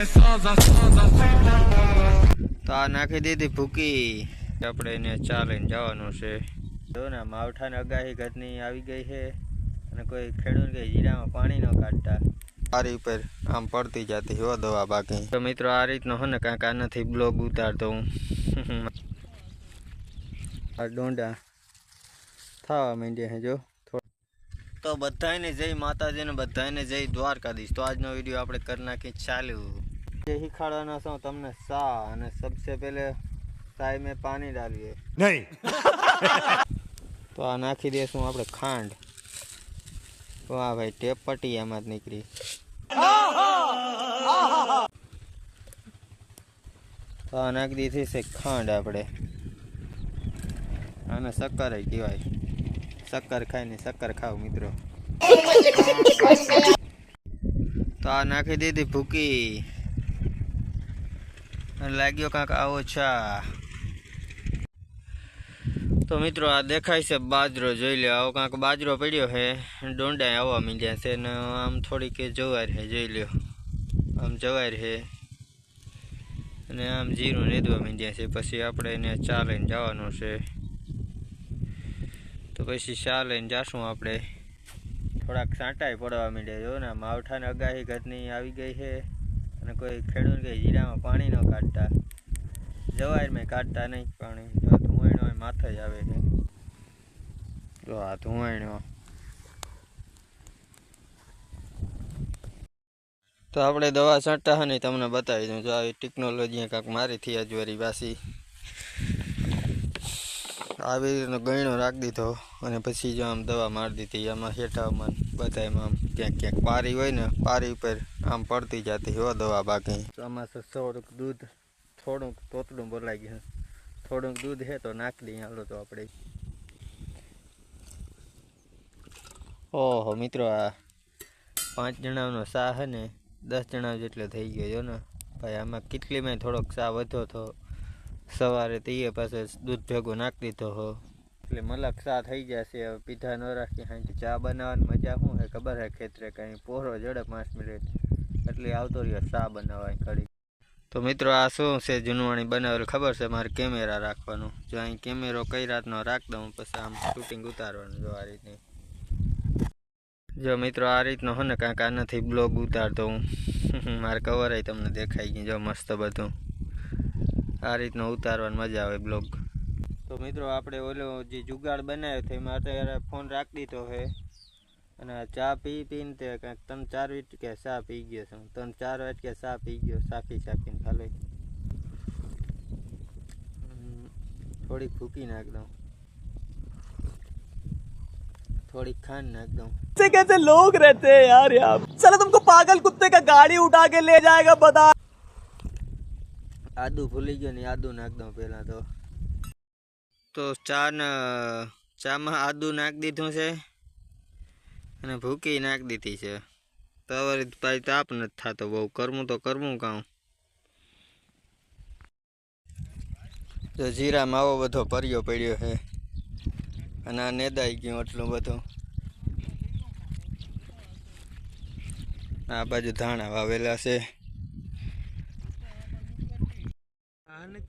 તો આ નાખી દીધી ભૂકી, આપણે એને ચા લઈને જવાનું છે. જો ને માવઠાને અગાહી ઘરની આવી ગઈ છે અને કોઈ ખેડૂત કે જીરામાં પાણી ન કાઢતા પારી ઉપર આમ પડતી જતી હો દવા બાકી. તો મિત્રો આ રીતનો હે ને કાંઈક આનાથી બ્લોગ ઉતારતો હું. આ ડોંડા થવા માંડ્યા છે જો. તો બધાને જય માતાજીને, બધાને જય દ્વારકાધીશ. તો આજનો વિડીયો આપણે કરી નાખી ચાલુ. જે શીખાડવાના છો તમને સા, અને સબસે પહેલે ચાય મેં પાણી ડાલીએ નહીં. તો આ નાખી દઈશું આપણે ખાંડ. વાહ ભાઈ, ટેપ પટી એમાં જ નીકળી. તો આ નાખી દીધી છે ખાંડ આપણે, આને શક્કર કહેવાય. શક્કર ખાઈને શક્કર ખાવ મિત્રો. તો આ નાખી દીધી ભૂકી અને લાગ્યો કાંક આવો ચા. તો મિત્રો આ દેખાય છે બાજરો, જોઈ લો. આવો કાંક બાજરો પડ્યો છે, ડોંડા આવવા માંડ્યા છે ને આમ થોડીક જવાર છે, જોઈ લો. આમ જવાર છે અને આમ જીરું રેદવા માંડ્યા છે. પછી આપણે એને ચા લઈને જવાનું છે. તો પછી ચા લઈને જાશું આપણે. થોડાક સાંટાઈ પડવા માંડ્યા. જો ને માવઠાને અગાહી ઘરની આવી ગઈ છે અને કોઈ ખેડૂત કે જીરામાં પાણી ન કાઢતા, જવારમાં કાઢતા નહીં પાણી. જો ધુવાણો માથે જ આવે છે. જો આ ધુવાણો. તો આપણે દવા છાંટતા હોય ને તમને બતાવી દઉં. જો આવી ટેકનોલોજી કાંક મારી થી અજવારી વાસી આવી રીતનો ગયણો રાખી દીધો અને પછી જો આમ દવા મારી દીધી. આમાં હેઠામાં બધામાં આમ ક્યાંક ક્યાંક પારી હોય ને, પારી ઉપર આમ પડતી જતી હો દવા બાકી. તો આમાં થોડુંક દૂધ, થોડુંક તોતડું બોલાઈ ગયું, થોડુંક દૂધ છે તો નાખી દઈએ. હાલો તો આપણે. ઓહો મિત્રો, આ 5 જણાનો સા છે ને 10 જણા જેટલો થઈ ગયો. જો ને ભાઈ, આમાં કેટલીમાં થોડોક સા વધો તો સવારે તઈએ પાસે દૂધ ભેગું નાખી દીધો હો એટલે મલક સા થઈ જશે. હવે પીધા ન રાખી હાંથી ચા બનાવવાની મજા શું છે ખબર છે? ખેતરે કંઈ પોરો જડે 5 મિનિટ એટલે આવતો રહ્યો ચા બનાવવાની ઘડી. તો મિત્રો આ શું છે જૂનવાણી બનાવેલ ખબર છે? મારે કેમેરા રાખવાનું. જો અહીં કેમેરો કઈ રાતનો રાખ દઉં, પછી આમ શૂટિંગ ઉતારવાનું. જો આ રીતની. જો મિત્રો આ રીતનો હે ને કાંઈક આનાથી બ્લોગ ઉતારતો હું. મારે કવર તમને દેખાઈ ગયું. જો મસ્ત બધું આ રીતનો ઉતારવાની મજા આવે બ્લોગ. તો મિત્રો આપણે ઓલો જે જુગાડ બનાવ્યો છે એમાં અત્યારે ફોન રાખી દીધો છે અને ચા પીને તે કાંઈક 3-4 વાટકે ચા પી ગયો છું. 3-4 વાટકે ચા પી ગયો, સાફીને ખાલી. થોડીક ભૂકી નાખ દઉં, થોડીક ખાંડ નાખ દઉં. कैसे लोग रहते हैं यार यहाँ. चलो तुमको पागल कुत्ते का गाड़ी उठा के ले जाएगा बता. આદુ ભૂલી ગયો ને, આદુ નાખ દઉં પહેલાં તો ચામાં આદુ નાખી દીધું છે અને ભૂકી નાખી દીધી છે. તો હવે પાછી તાપ નથી થતો બહુ. કરવું તો કરવું કામ. તો જીરામાં આવો બધો પરિયો પડ્યો છે અને આ નેદાઈ ગયું એટલું બધું. આ બાજુ ધાણા વાવેલા છે.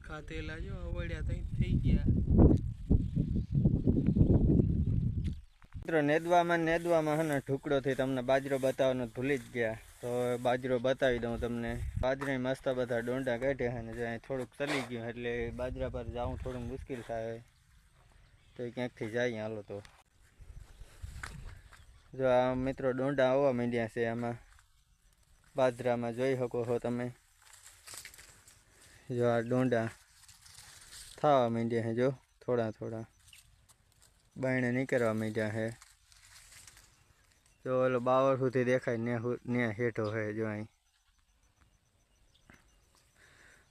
ખાતેલા જો આવડ્યા થઈ ગયા. મિત્રો નેદવામાં હે ને ઢુકડોથી તમને બાજરો બતાવવાનું ભૂલી જ ગયા. તો બાજરો બતાવી દઉં તમને. બાજરા મસ્ત બધા ડોંડા કાઢ્યા છે ને જો અહીં થોડુંક ચલી ગયું એટલે બાજરા પર જવું થોડુંક મુશ્કેલ થાય. તો એ ક્યાંકથી જાય. હાલો તો જો આ મિત્રો ડોંડા આવવા માંડ્યા છે આમાં બાજરામાં, જોઈ શકો છો તમે. જો આ ડોંડા થવા માંડ્યા છે. જો થોડા બાયણે નીકળવા માંડ્યા છે. જો ઓલો બાવળ સુધી દેખાય ને હેઠો છે જો અહીં.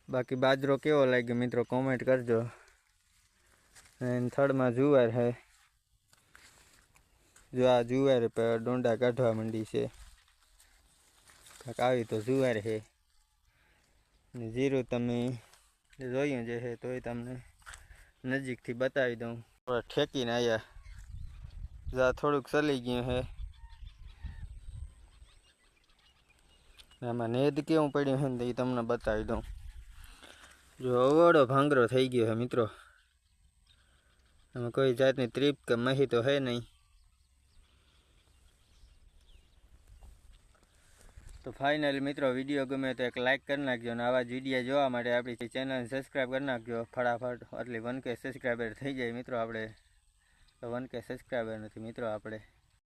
બાકી બાજરો કેવો લાગ્યો મિત્રો કોમેન્ટ કરજો. અને થડમાં જુવાર છે. જો આ જુવાર પર ડોંડા કાઢવા માંડી છે. કાંક આવી તો જુવાર છે. જીરું તમે જોયું જે છે તોય તમને નજીકથી બતાવી દઉં. ઠેકીને આવ્યા. થોડુંક ચલી ગયું છે આમાં નેદ કેવું પડ્યું છે ને એ તમને બતાવી દઉં. જો અવળો ભાંગરો થઈ ગયો છે મિત્રો. આમાં કોઈ જાતની ત્રીપ કે મહી તો હે નહીં. તો ફાઇનલી મિત્રો વિડીયો ગમે તો એક લાઇક કરી નાખજો અને આવા જ વિડીયો જોવા માટે આપણી ચેનલને સબસ્ક્રાઈબ કરી નાખજો ફટાફટ. એટલે 1K સબસ્ક્રાઈબર થઈ જાય મિત્રો આપણે. તો 1K સબસ્ક્રાઈબર નથી મિત્રો આપણે.